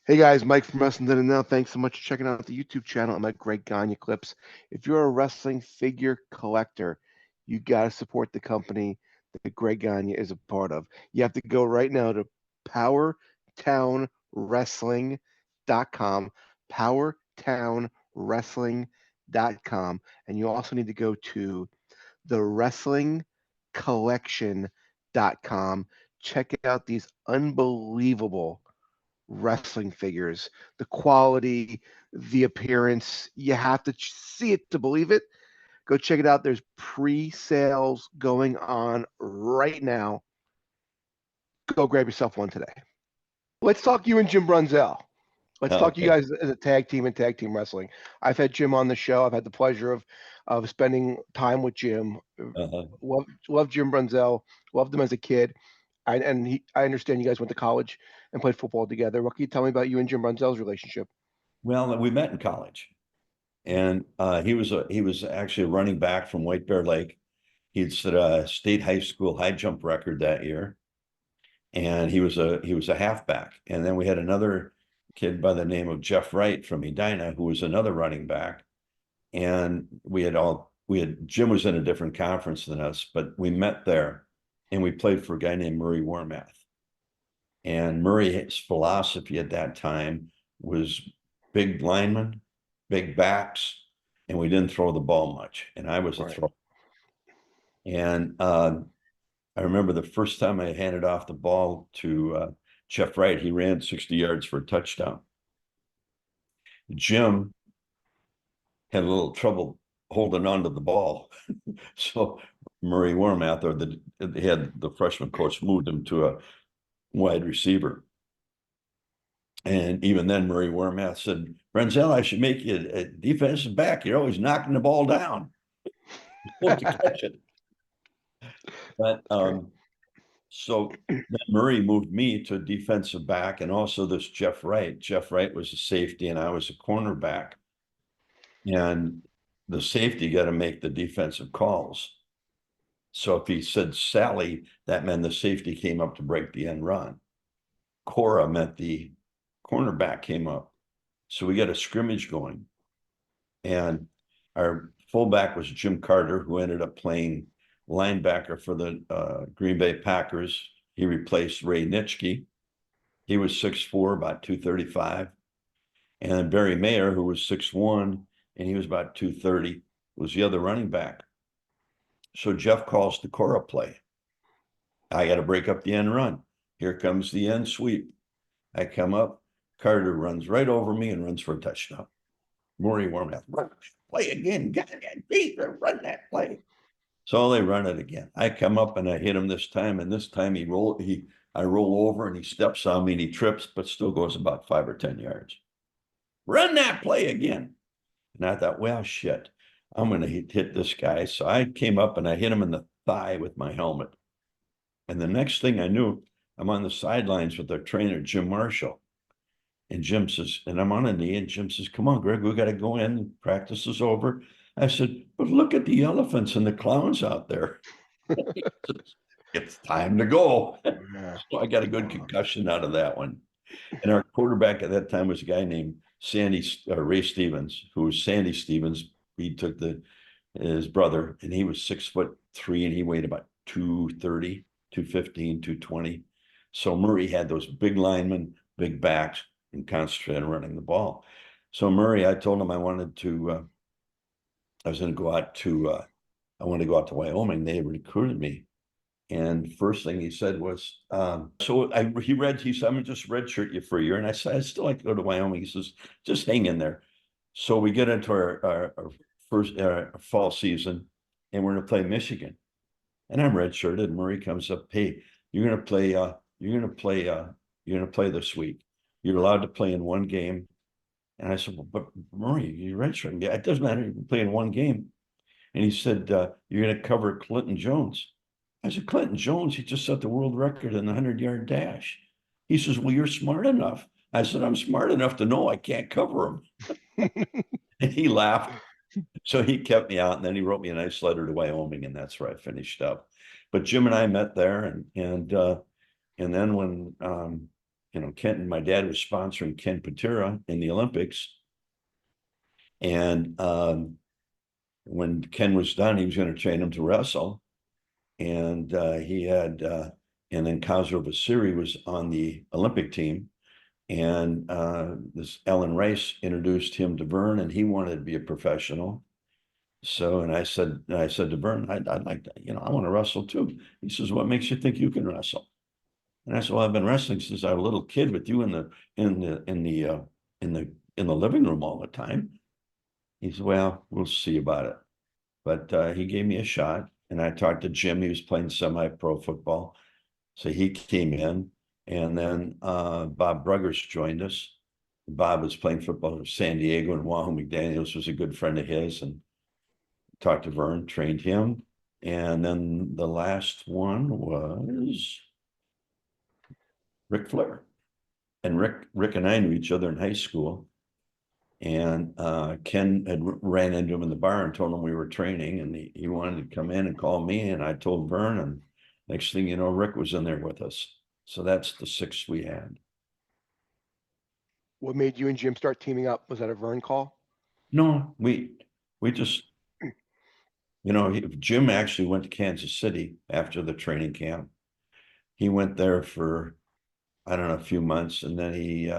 Hey guys, Mike from Wrestling Then and Now. Thanks so much for checking out the YouTube channel. I'm at Greg Gagne Clips. If you're a wrestling figure collector, you got to support the company that Greg Gagne is a part of. You have to go right now to powertownwrestling.com, powertownwrestling.com, and you also need to go to thewrestlingcollection.com. Check out these unbelievable wrestling figures, the quality, the appearance. You have to see it to believe it. Go check it out. There's pre-sales going on right now. Go grab yourself one today. Let's talk you and Jim Brunzel. Let's talk you Okay. guys as a tag team and tag team wrestling. I've had Jim on the show. I've had the pleasure of spending time with Jim. Uh-huh. Love Jim Brunzel. Loved him as a kid. I understand you guys went to college and played football together. What can you tell me about you and Jim Brunzel's relationship? Well, we met in college, and he was actually a running back from White Bear Lake. He'd set a state high school high jump record that year, and he was a halfback. And then we had another kid by the name of Jeff Wright from Edina, who was another running back. And we had Jim was in a different conference than us, but we met there, and we played for a guy named Murray Warmath. And Murray's philosophy at that time was big linemen, big backs, and we didn't throw the ball much. And I was a Right. thrower. And I remember the first time I handed off the ball to Jeff Wright, he ran 60 yards for a touchdown. Jim had a little trouble holding on to the ball. So Murray Warmath, or the freshman coach, moved him to a wide receiver. And even then, Murray Wormath said, Brunzel, I should make you a defensive back. You're always knocking the ball down. You're supposed to catch it. But Great. so then Murray moved me to defensive back, and also this Jeff Wright. Jeff Wright was a safety, and I was a cornerback. And the safety got to make the defensive calls. So if he said Sally, that meant the safety came up to break the end run. Cora meant the cornerback came up. So we got a scrimmage going. And our fullback was Jim Carter, who ended up playing linebacker for the Green Bay Packers. He replaced Ray Nitschke. He was 6'4", about 235. And Barry Mayer, who was 6'1", and he was about 230, was the other running back. So Jeff calls the Cora play. I got to break up the end run. Here comes the end sweep. I come up. Carter runs right over me and runs for a touchdown. Maury Warmath, play again. Run that play. So they run it again. I come up and I hit him this time, and this time I roll over and he steps on me and he trips, but still goes about 5 or 10 yards. Run that play again. And I thought, well, shit, I'm going to hit this guy. So I came up and I hit him in the thigh with my helmet. And the next thing I knew, I'm on the sidelines with their trainer, Jim Marshall. And Jim says, and I'm on a knee, and Jim says, come on, Greg, we got to go in. Practice is over. I said, but look at the elephants and the clowns out there. It's time to go. Yeah. So I got a good concussion out of that one. And our quarterback at that time was a guy named Ray Stevens, who was Sandy Stevens. He took his brother, and he was 6'3", and he weighed about 230, 215, 220. So Murray had those big linemen, big backs, and concentrated on running the ball. So Murray, I told him I wanted to, I was going to go out to, I wanted to go out to Wyoming. They recruited me. And first thing he said was, he said, I'm going to just redshirt you for a year. And I said, I'd still like to go to Wyoming. He says, just hang in there. So we get into our first fall season, and we're going to play Michigan. And I'm redshirted. Murray comes up, hey, you're going to play this week. You're allowed to play in one game. And I said, well, but Murray, you're redshirting. Yeah, it doesn't matter. You can play in one game. And he said, you're going to cover Clinton Jones. I said, Clinton Jones, he just set the world record in the 100-yard dash. He says, well, you're smart enough. I said, I'm smart enough to know I can't cover him. And he laughed. So he kept me out, and then he wrote me a nice letter to Wyoming, and that's where I finished up. But Jim and I met there, and then when Ken, my dad was sponsoring Ken Patera in the Olympics. And when Ken was done, he was going to train him to wrestle. And he had, and then Kazro Vasiri was on the Olympic team. And this Ellen Rice introduced him to Vern, and he wanted to be a professional. So, and I said to Vern, I'd like to, I want to wrestle too. He says, what makes you think you can wrestle? And I said, well, I've been wrestling since I was a little kid with you in the living room all the time. He said, well, we'll see about it. But he gave me a shot, and I talked to Jim. He was playing semi-pro football. So he came in, and then Bob Bruggers joined us. Bob was playing football in San Diego, and Wahoo McDaniels was a good friend of his, and talked to Vern, trained him. And then the last one was Ric Flair. And Rick and I knew each other in high school. And Ken had ran into him in the bar and told him we were training, and he wanted to come in and call me. And I told Vern, and next thing you know, Rick was in there with us. So that's the 6 we had. What made you and Jim start teaming up? Was that a Vern call? No, we just, Jim actually went to Kansas City after the training camp. He went there for, I don't know, a few months, and then he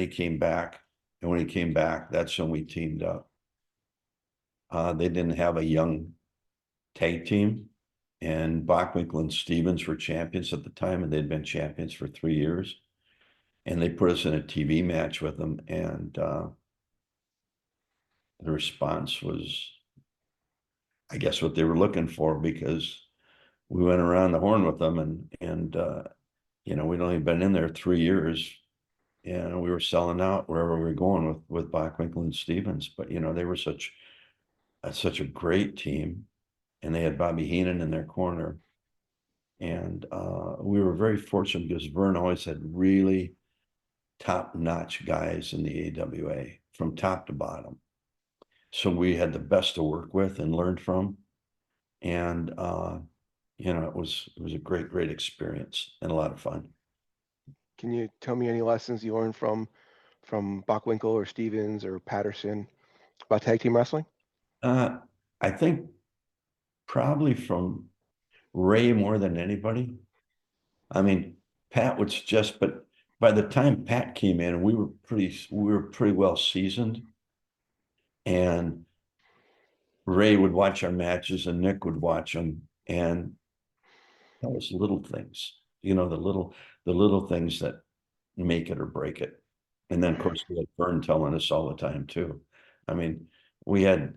came back. And when he came back, that's when we teamed up. They didn't have a young tag team, and Bockwinkel and Stevens were champions at the time, and they'd been champions for 3 years. And they put us in a TV match with them, and the response was, I guess, what they were looking for, because we went around the horn with them, and we'd only been in there 3 years, and we were selling out wherever we were going with Bockwinkel and Stevens. But they were such a great team, and they had Bobby Heenan in their corner. And we were very fortunate because Vern always had really top-notch guys in the AWA from top to bottom. So we had the best to work with and learn from. And it was a great experience and a lot of fun. Can you tell me any lessons you learned from Bockwinkel or Stevens or Patterson about tag team wrestling? I think probably from Ray more than anybody. I mean, Pat would suggest, but by the time Pat came in, we were pretty well seasoned. And Ray would watch our matches, and Nick would watch them, and that was little things, the little things that make it or break it. And then, of course, we had Vern telling us all the time too. I mean, we had,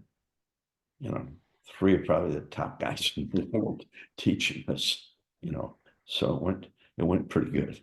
3 of probably the top guys in the world teaching us, so it went pretty good.